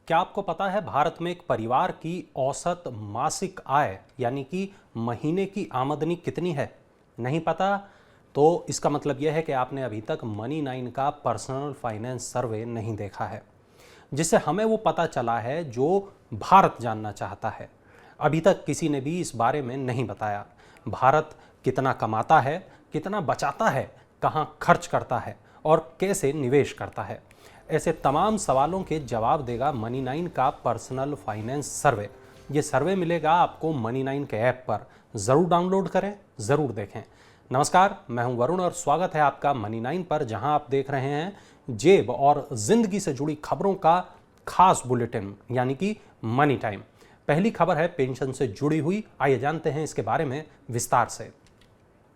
क्या आपको पता है भारत में एक परिवार की औसत मासिक आय यानी कि महीने की आमदनी कितनी है? नहीं पता? तो इसका मतलब यह है कि आपने अभी तक मनी 9 का पर्सनल फाइनेंस सर्वे नहीं देखा है, जिससे हमें वो पता चला है जो भारत जानना चाहता है। अभी तक किसी ने भी इस बारे में नहीं बताया। भारत कितना कमाता है, कितना बचाता है, कहाँ खर्च करता है और कैसे निवेश करता है। ऐसे तमाम सवालों के जवाब देगा मनी 9 का पर्सनल फाइनेंस सर्वे। ये सर्वे मिलेगा आपको मनी 9 के ऐप पर। ज़रूर डाउनलोड करें, ज़रूर देखें। नमस्कार, मैं हूं वरुण और स्वागत है आपका मनी 9 पर, जहां आप देख रहे हैं जेब और जिंदगी से जुड़ी खबरों का खास बुलेटिन यानी कि मनी टाइम। पहली खबर है पेंशन से जुड़ी हुई। आइए जानते हैं इसके बारे में विस्तार से।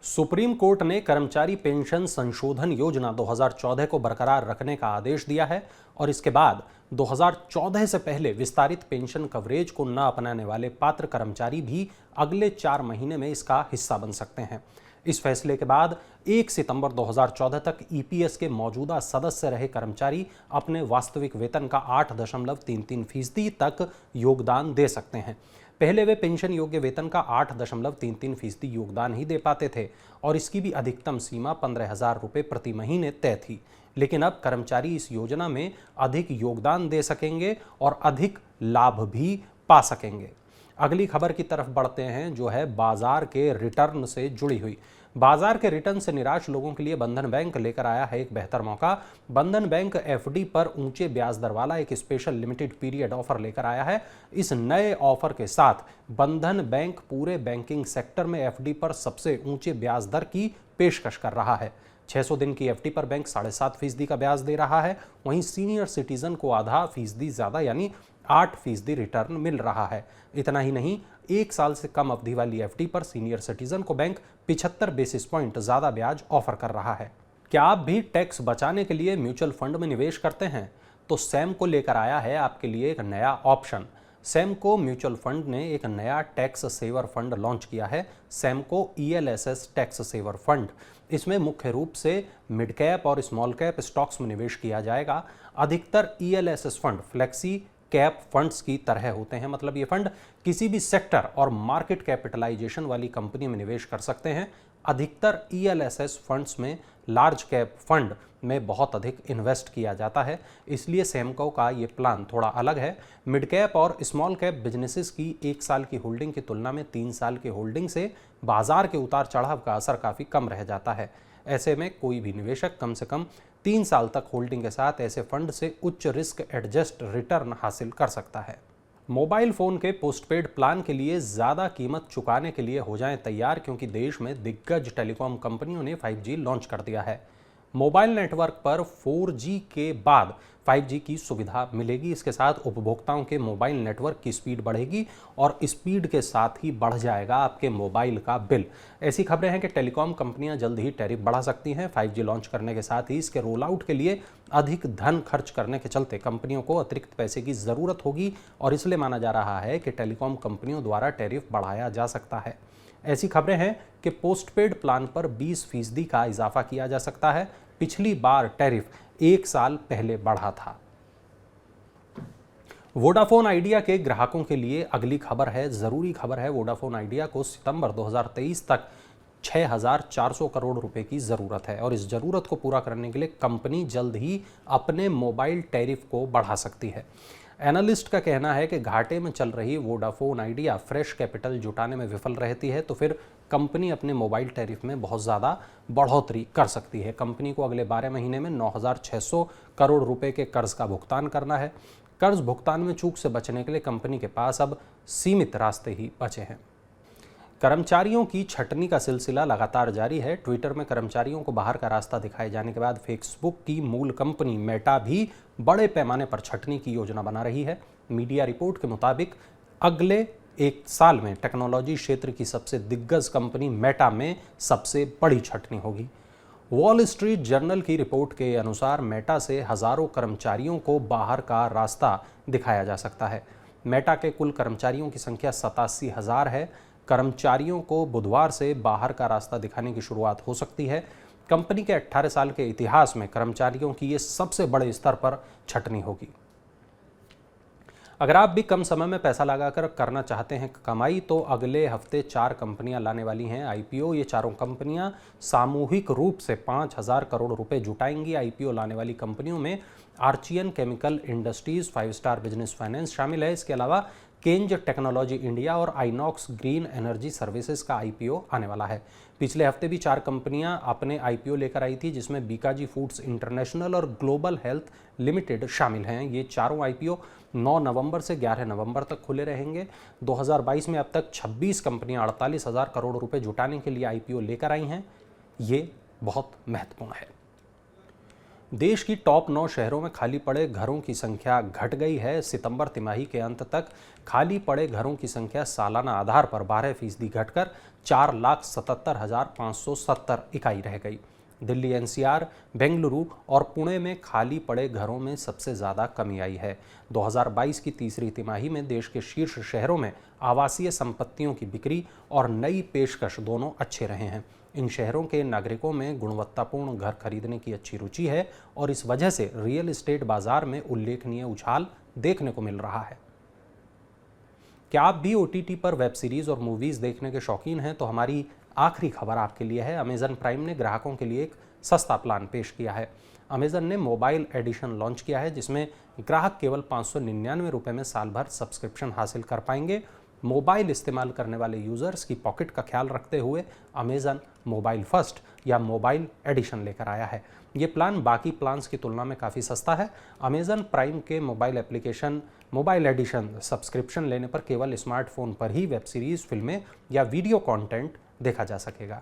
सुप्रीम कोर्ट ने कर्मचारी पेंशन संशोधन योजना 2014 को बरकरार रखने का आदेश दिया है और इसके बाद 2014 से पहले विस्तारित पेंशन कवरेज को न अपनाने वाले पात्र कर्मचारी भी अगले 4 महीने में इसका हिस्सा बन सकते हैं। इस फैसले के बाद 1 सितंबर 2014 तक ईपीएस के मौजूदा सदस्य रहे कर्मचारी अपने वास्तविक वेतन का 8.33% तक योगदान दे सकते हैं। पहले वे पेंशन योग्य वेतन का 8.33% योगदान ही दे पाते थे और इसकी भी अधिकतम सीमा 15,000 रुपये प्रति महीने तय थी। लेकिन अब कर्मचारी इस योजना में अधिक योगदान दे सकेंगे और अधिक लाभ भी पा सकेंगे। अगली खबर की तरफ बढ़ते हैं, जो है बाजार के रिटर्न से जुड़ी हुई। बाजार के रिटर्न से निराश लोगों के लिए बंधन बैंक लेकर आया है एक बेहतर मौका। बंधन बैंक एफडी पर ऊंचे ब्याज दर वाला एक स्पेशल लिमिटेड पीरियड ऑफर लेकर आया है। इस नए ऑफर के साथ बंधन बैंक पूरे बैंकिंग सेक्टर में एफडी पर सबसे ऊंचे ब्याज दर की पेशकश कर रहा है। 600 दिन की एफडी पर बैंक 7.5% का ब्याज दे रहा है। वहीं सीनियर सिटीजन को आधा फीसदी ज्यादा यानी 8% रिटर्न मिल रहा है। इतना ही नहीं, 1 साल से कम अवधि वाली एफडी पर सीनियर सिटीजन को बैंक 75 बेसिस पॉइंट ज्यादा ब्याज ऑफर कर रहा है। क्या आप भी टैक्स बचाने के लिए म्यूचुअल फंड में निवेश करते हैं? तो सैमको लेकर आया है आपके लिए एक नया ऑप्शन। सैमको म्यूचुअल फंड ने एक नया टैक्स सेवर फंड लॉन्च किया है, Samco ELSS tax saver fund. इसमें मुख्य रूप से मिड कैप और स्मॉल कैप स्टॉक्स में निवेश किया जाएगा। अधिकतर ELSS fund flexi cap funds की तरह होते हैं, मतलब ये फंड किसी भी सेक्टर और मार्केट कैपिटलाइजेशन वाली कंपनी में निवेश कर सकते हैं। अधिकतर ईएलएसएस फंड्स में लार्ज कैप फंड में बहुत अधिक इन्वेस्ट किया जाता है, इसलिए सैमको का ये प्लान थोड़ा अलग है। मिड कैप और स्मॉल कैप बिजनेसेस की 1 साल की होल्डिंग की तुलना में 3 साल की होल्डिंग से बाजार के उतार चढ़ाव का असर काफ़ी कम रह जाता है। ऐसे में कोई भी निवेशक कम से कम 3 साल तक होल्डिंग के साथ ऐसे फंड से उच्च रिस्क एडजस्ट रिटर्न हासिल कर सकता है। मोबाइल फ़ोन के पोस्टपेड प्लान के लिए ज़्यादा कीमत चुकाने के लिए हो जाएं तैयार, क्योंकि देश में दिग्गज टेलीकॉम कंपनियों ने 5G लॉन्च कर दिया है। मोबाइल नेटवर्क पर 4G के बाद 5G की सुविधा मिलेगी। इसके साथ उपभोक्ताओं के मोबाइल नेटवर्क की स्पीड बढ़ेगी और स्पीड के साथ ही बढ़ जाएगा आपके मोबाइल का बिल। ऐसी खबरें हैं कि टेलीकॉम कंपनियां जल्द ही टैरिफ बढ़ा सकती हैं। 5G लॉन्च करने के साथ ही इसके रोल आउट के लिए अधिक धन खर्च करने के चलते कंपनियों को अतिरिक्त पैसे की ज़रूरत होगी और इसलिए माना जा रहा है कि टेलीकॉम कंपनियों द्वारा टैरिफ बढ़ाया जा सकता है। ऐसी खबरें हैं कि पोस्टपेड प्लान पर 20% का इजाफा किया जा सकता है। पिछली बार टैरिफ 1 साल पहले बढ़ा था। वोडाफोन आइडिया के ग्राहकों के लिए अगली खबर है, जरूरी खबर है। वोडाफोन आइडिया को सितंबर 2023 तक 6,400 करोड़ रुपए की जरूरत है और इस जरूरत को पूरा करने के लिए कंपनी जल्द ही अपने मोबाइल टैरिफ को बढ़ा सकती है। एनालिस्ट का कहना है कि घाटे में चल रही वोडाफोन आइडिया फ्रेश कैपिटल जुटाने में विफल रहती है तो फिर कंपनी अपने मोबाइल टैरिफ में बहुत ज़्यादा बढ़ोतरी कर सकती है। कंपनी को अगले 12 महीने में 9,600 करोड़ रुपए के कर्ज का भुगतान करना है। कर्ज भुगतान में चूक से बचने के लिए कंपनी के पास अब सीमित रास्ते ही बचे हैं। कर्मचारियों की छटनी का सिलसिला लगातार जारी है। ट्विटर में कर्मचारियों को बाहर का रास्ता दिखाए जाने के बाद फेसबुक की मूल कंपनी मेटा भी बड़े पैमाने पर छटनी की योजना बना रही है। मीडिया रिपोर्ट के मुताबिक अगले 1 साल में टेक्नोलॉजी क्षेत्र की सबसे दिग्गज कंपनी मेटा में सबसे बड़ी छटनी होगी। वॉल स्ट्रीट जर्नल की रिपोर्ट के अनुसार मेटा से हजारों कर्मचारियों को बाहर का रास्ता दिखाया जा सकता है। मेटा के कुल कर्मचारियों की संख्या 87,000 है। कर्मचारियों को बुधवार से बाहर का रास्ता दिखाने की शुरुआत हो सकती है। कंपनी के 18 साल के इतिहास में कर्मचारियों की ये सबसे बड़े स्तर पर छटनी होगी। अगर आप भी कम समय में पैसा लगाकर करना चाहते हैं कमाई, तो अगले हफ्ते 4 कंपनियां लाने वाली हैं आईपीओ। ये चारों कंपनियां सामूहिक रूप से 5,000 करोड़ रुपए जुटाएंगी। आईपीओ लाने वाली कंपनियों में Archean chemical industries, 5 star business finance शामिल है। इसके अलावा केंज टेक्नोलॉजी इंडिया और आइनॉक्स ग्रीन एनर्जी सर्विसेज का आईपीओ आने वाला है। पिछले हफ्ते भी 4 कंपनियां अपने आईपीओ लेकर आई थी, जिसमें बीकाजी फूड्स इंटरनेशनल और ग्लोबल हेल्थ लिमिटेड शामिल हैं। ये चारों आईपीओ 9 नवंबर से 11 नवंबर तक खुले रहेंगे। 2022 में अब तक 26 कंपनियां 48,000 करोड़ रुपए जुटाने के लिए आईपीओ लेकर आई हैं। ये बहुत महत्वपूर्ण है। देश की टॉप 9 शहरों में खाली पड़े घरों की संख्या घट गई है। सितंबर तिमाही के अंत तक खाली पड़े घरों की संख्या सालाना आधार पर 12% घटकर 4,77,570 इकाई रह गई। दिल्ली, एनसीआर, बेंगलुरु और पुणे में खाली पड़े घरों में सबसे ज़्यादा कमी आई है। 2022 की तीसरी तिमाही में देश के शीर्ष शहरों में आवासीय संपत्तियों की बिक्री और नई पेशकश दोनों अच्छे रहे हैं। इन शहरों के नागरिकों में गुणवत्तापूर्ण घर खरीदने की अच्छी रुचि है और इस वजह से रियल एस्टेट बाजार में उल्लेखनीय उछाल देखने को मिल रहा है। क्या आप भी ओटीटी पर वेब सीरीज और मूवीज देखने के शौकीन हैं? तो हमारी आखिरी खबर आपके लिए है। अमेजन प्राइम ने ग्राहकों के लिए एक सस्ता प्लान पेश किया है। अमेजन ने मोबाइल एडिशन लॉन्च किया है, जिसमें ग्राहक केवल 599 रुपये में साल भर सब्सक्रिप्शन हासिल कर पाएंगे। मोबाइल इस्तेमाल करने वाले यूजर्स की पॉकेट का ख्याल रखते हुए अमेजन मोबाइल फर्स्ट या मोबाइल एडिशन लेकर आया है। ये प्लान बाकी प्लान्स की तुलना में काफ़ी सस्ता है। अमेजन प्राइम के mobile application mobile edition subscription लेने पर केवल स्मार्टफोन पर ही वेब सीरीज, फिल्में या वीडियो कंटेंट देखा जा सकेगा।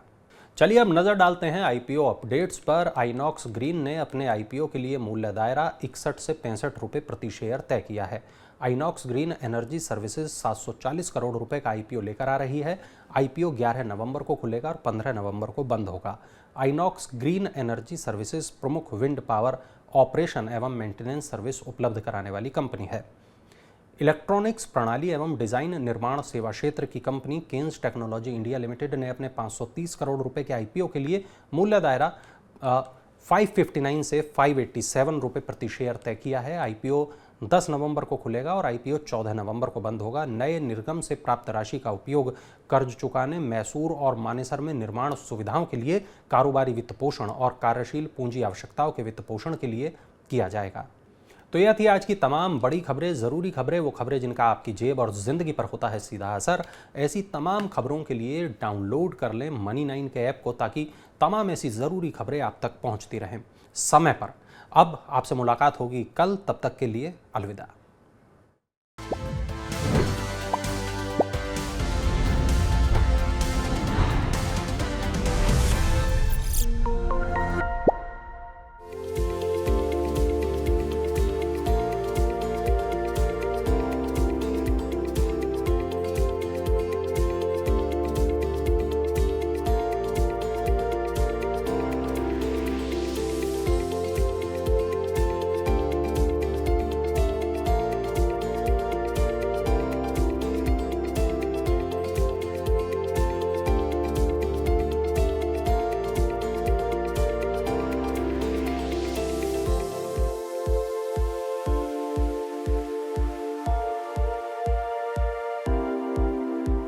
चलिए अब नज़र डालते हैं आईपीओ अपडेट्स पर। आइनॉक्स ग्रीन ने अपने आईपीओ के लिए मूल्य दायरा 61 से 65 रुपये प्रति शेयर तय किया है। INOX green energy services 740 crore रुपए का आईपीओ लेकर आ रही है। आईपीओ 11 नवंबर को खुलेगा और 15 नवंबर को बंद होगा। आइनॉक्स ग्रीन एनर्जी सर्विसेज प्रमुख विंड पावर ऑपरेशन एवं मेंटेनेंस सर्विस उपलब्ध कराने वाली कंपनी है। इलेक्ट्रॉनिक्स प्रणाली एवं डिज़ाइन निर्माण सेवा क्षेत्र की कंपनी केंज टेक्नोलॉजी इंडिया लिमिटेड ने अपने 530 करोड़ रुपए के आईपीओ के लिए मूल्य दायरा 559 से 587 रुपये प्रति शेयर तय किया है। आईपीओ 10 नवंबर को खुलेगा और आईपीओ 14 नवंबर को बंद होगा। नए निर्गम से प्राप्त राशि का उपयोग कर्ज चुकाने, मैसूर और मानेसर में निर्माण सुविधाओं के लिए, कारोबारी वित्त पोषण और कार्यशील पूंजी आवश्यकताओं के वित्त पोषण के लिए किया जाएगा। तो यह थी आज की तमाम बड़ी खबरें, ज़रूरी खबरें, वो खबरें जिनका आपकी जेब और ज़िंदगी पर होता है सीधा असर। ऐसी तमाम खबरों के लिए डाउनलोड कर लें मनी9 के ऐप को, ताकि तमाम ऐसी ज़रूरी खबरें आप तक पहुंचती रहें समय पर। अब आपसे मुलाकात होगी कल, तब तक के लिए अलविदा।